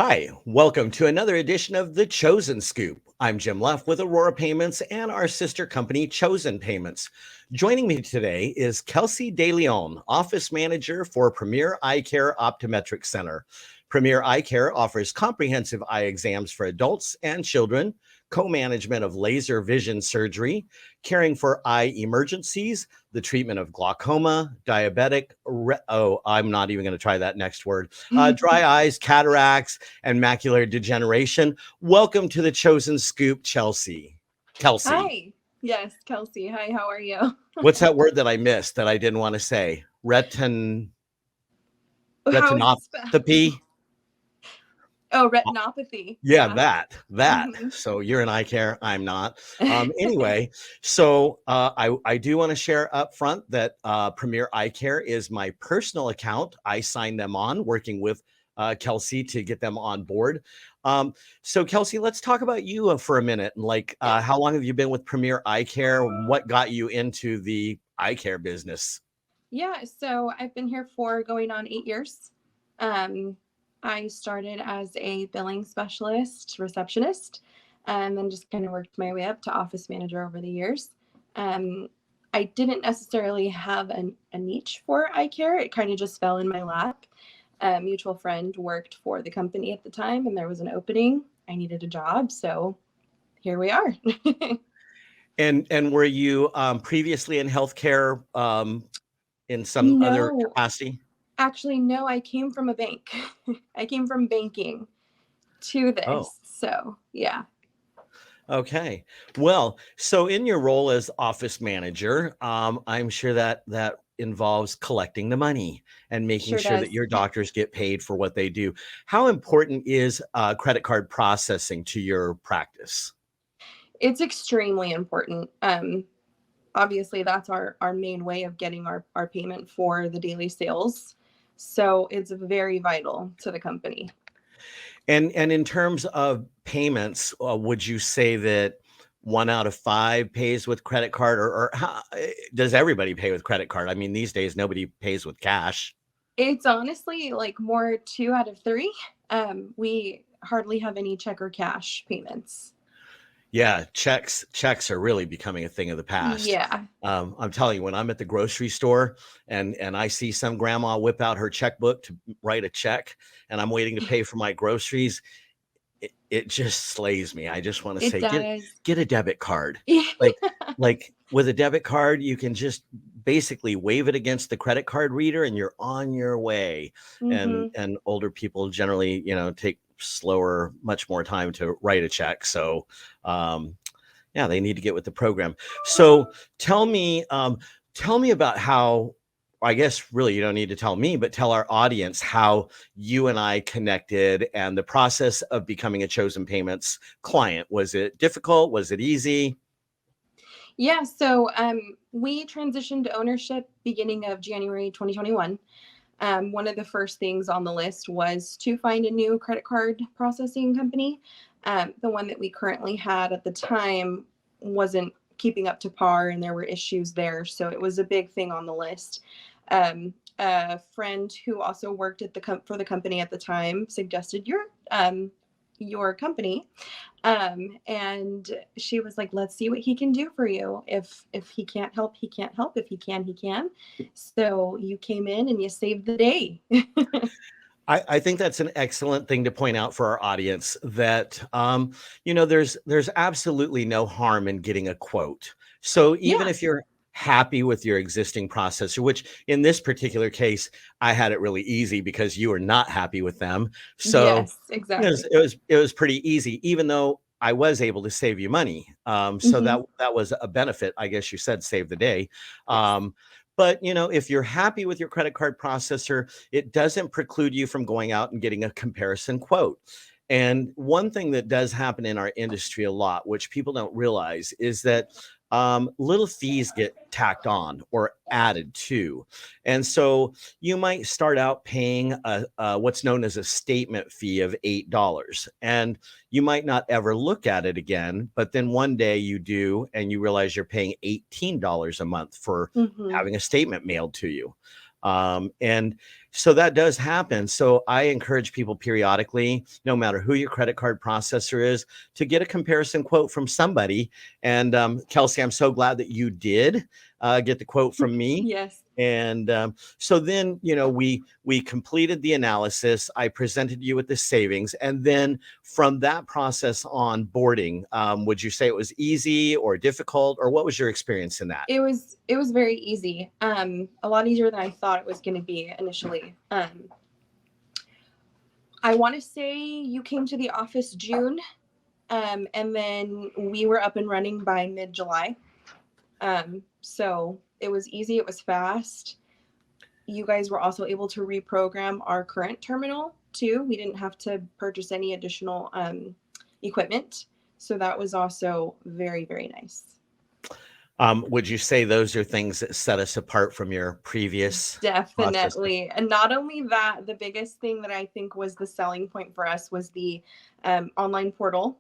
Hi, welcome to another edition of The Chosen Scoop. I'm Jim Leff with Aurora Payments and our sister company, Chosen Payments. Joining me today is Kelsey DeLeon, Office Manager for Premier Eyecare Optometric Center. Premier Eyecare offers comprehensive eye exams for adults and children, co-management of laser vision surgery, caring for eye emergencies, the treatment of glaucoma, I'm not even going to try that next word, dry eyes, cataracts, and macular degeneration. Welcome to the Chosen Scoop, Chelsea. Kelsey. Hi. Yes, Kelsey. Hi, how are you? What's that word that I missed that I didn't want to say? How is it spelled? Retinopathy. Oh, retinopathy. Yeah, Yeah. that. hmm So you're in eye care. I'm not. Anyway, so I do want to share up front that Premier Eye Care is my personal account. I signed them on, working with Kelsey to get them on board. So Kelsey, let's talk about you for a minute. And Yeah. how long have you been with Premier Eye Care? What got you into the eye care business? Yeah. So I've been here for going on 8 years. Um, I started as a billing specialist, receptionist, and then just kind of worked my way up to office manager over the years. Um, I didn't necessarily have a niche for eye care. It kind of just fell in my lap. A mutual friend worked for the company at the time, and there was an opening. I needed a job, so here we are. And were you previously in healthcare in some other No, capacity? actually, no, I came from a bank. I came from banking to Oh. this. So, yeah, Okay. Well, so in your role as office manager, I'm sure that that involves collecting the money and making sure sure that does. your doctors get paid for what they do. How important is credit card processing to your practice? It's extremely important. Obviously, that's our main way of getting our payment for the daily sales. So, it's very vital to the company. And in terms of payments, would you say that 1 out of 5 pays with credit card, or does everybody pay with credit card? I mean, these days nobody pays with cash. It's honestly like more 2 out of 3. We hardly have any check or cash payments. Yeah, checks are really becoming a thing of the past. Yeah. I'm telling you, when I'm at the grocery store and I see some grandma whip out her checkbook to write a check, and I'm waiting to pay for my groceries, it just slays me. I just want to It say, does. get a debit card. Yeah. Like like with a debit card, you can just basically wave it against the credit card reader and you're on your way. hmm And older people generally, take slower, much more time to write a check. So yeah, they need to get with the program. So tell me, tell me about how, I guess really you don't need to tell me, but tell our audience how you and I connected and the process of becoming a Chosen Payments client. Was it difficult? Was it easy? Yeah. So we transitioned to ownership beginning of January 2021. One of the first things on the list was to find a new credit card processing company. The one that we currently had at the time wasn't keeping up to par, and there were issues there. So it was a big thing on the list. A friend who also worked at for the company at the time suggested your company, and she was like, let's see what he can do for you. If he can't help, he can't help. If he can, he can. So you came in and you saved the day. I think that's an excellent thing to point out for our audience that there's absolutely no harm in getting a quote. So even Yeah. if you're happy with your existing processor, which in this particular case, I had it really easy because you were not happy with them. So Yes, it was exactly. it was it was pretty easy, even though I was able to save you money. So hmm that was a benefit. I guess you said save the day. Yes. But if you're happy with your credit card processor, it doesn't preclude you from going out and getting a comparison quote. And one thing that does happen in our industry a lot, which people don't realize, is that little fees get tacked on or added to. And so you might start out paying what's known as a statement fee of $8. And you might not ever look at it again, but then one day you do, and you realize you're paying $18 a month for hmm having a statement mailed to you. And so that does happen. So I encourage people periodically, no matter who your credit card processor is, to get a comparison quote from somebody. And Kelsey, I'm so glad that you did get the quote from me. Yes. And so then, we completed the analysis. I presented you with the savings, and then from that process on boarding, would you say it was easy or difficult, or what was your experience in that? It was very easy. A lot easier than I thought it was going to be initially. I want to say you came to the office June, and then we were up and running by mid-July. So it was easy. It was fast. You guys were also able to reprogram our current terminal too. We didn't have to purchase any additional equipment. So that was also very, very nice. Would you say those are things that set us apart from your previous processors? Definitely. And not only that, the biggest thing that I think was the selling point for us was the online portal.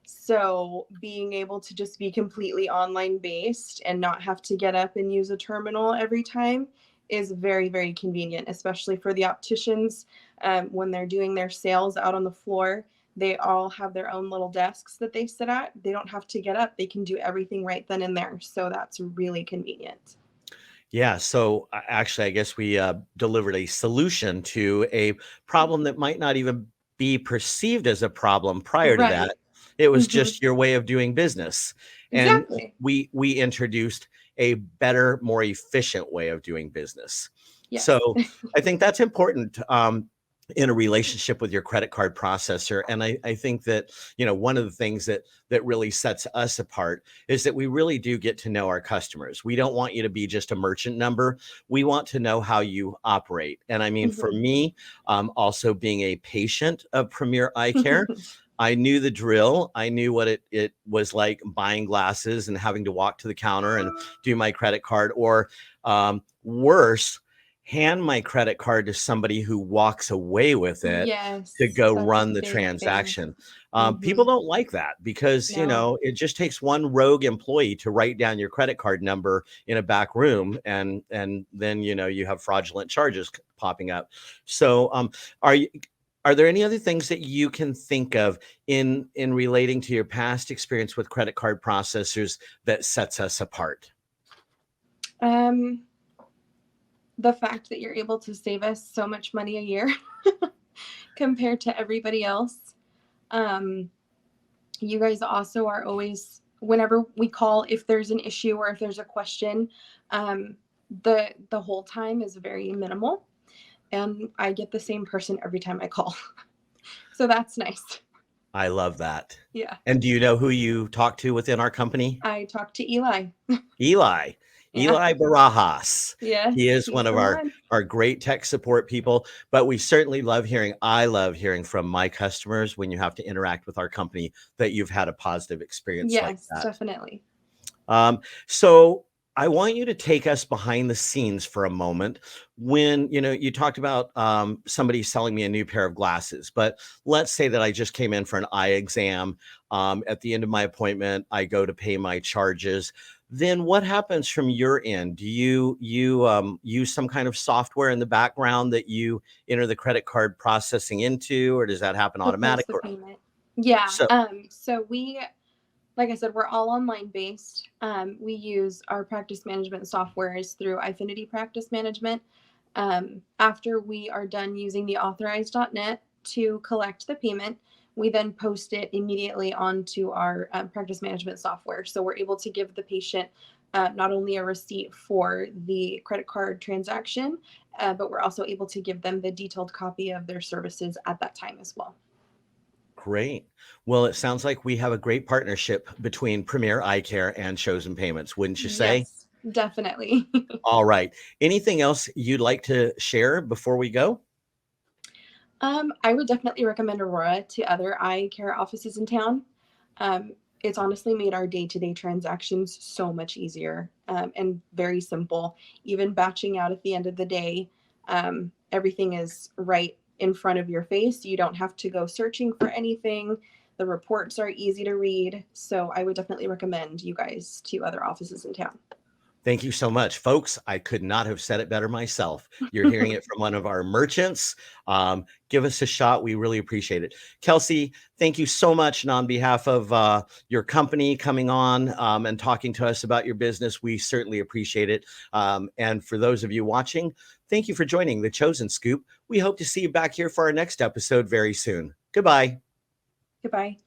So being able to just be completely online based and not have to get up and use a terminal every time is very, very convenient, especially for the opticians when they're doing their sales out on the floor. They all have their own little desks that they sit at. They don't have to get up. They can do everything right then and there. So that's really convenient. Yeah. So actually, I guess we delivered a solution to a problem that might not even be perceived as a problem prior to Right. that. It was Hmm. just your way of doing business. And Exactly. we introduced a better, more efficient way of doing business. Yes. So I think that's important. In a relationship with your credit card processor. And I think that, one of the things that really sets us apart is that we really do get to know our customers. We don't want you to be just a merchant number. We want to know how you operate. And I mean, for Hmm. me, also being a patient of Premier Eye Care, I knew the drill. I knew what it was like buying glasses and having to walk to the counter and do my credit card, or worse, hand my credit card to somebody who walks away with it to Yes, go that's a run the big thing. transaction. Hmm. People don't like that because, No. it just takes one rogue employee to write down your credit card number in a back room, and then, you have fraudulent charges popping up. So, are you are there any other things that you can think of in relating to your past experience with credit card processors that sets us apart? Um, the fact that you're able to save us so much money a year compared to everybody else. Um, you guys also are always, whenever we call, if there's an issue or if there's a question, um, the whole time is very minimal, and I get the same person every time I call. So that's nice. I love that. Yeah. And do you know who you talk to within our company? I talked to Eli. Eli, Yeah. Eli Barajas. He Yes, is one he's of the our one. our great tech support people, but we certainly I love hearing from my customers when you have to interact with our company that you've had a positive experience like Yes, that. definitely. So I want you to take us behind the scenes for a moment. When you talked about somebody selling me a new pair of glasses, but let's say that I just came in for an eye exam. At the end of my appointment, I go to pay my charges. Then what happens from your end? Do you use some kind of software in the background that you enter the credit card processing into, or does that happen To automatic? post the Or payment. Yeah. so So we, like I said, we're all online based. We use our practice management softwares through Ifinity Practice Management. After we are done using the authorize.net to collect the payment, we then post it immediately onto our practice management software. So we're able to give the patient not only a receipt for the credit card transaction, but we're also able to give them the detailed copy of their services at that time as well. Great. Well, it sounds like we have a great partnership between Premier Eye Care and Chosen Payments, wouldn't you say? Yes, definitely. All right. Anything else you'd like to share before we go? I would definitely recommend Aurora to other eye care offices in town. Um, it's honestly made our day-to-day transactions so much easier and very simple. Even batching out at the end of the day, everything is right in front of your face. You don't have to go searching for anything. The reports are easy to read. So I would definitely recommend you guys to other offices in town. Thank you so much, folks. I could not have said it better myself. You're hearing it from one of our merchants. Give us a shot. We really appreciate it. Kelsey, thank you so much. And on behalf of your company coming on and talking to us about your business, we certainly appreciate it. And for those of you watching, thank you for joining The Chosen Scoop. We hope to see you back here for our next episode very soon. Goodbye. Goodbye.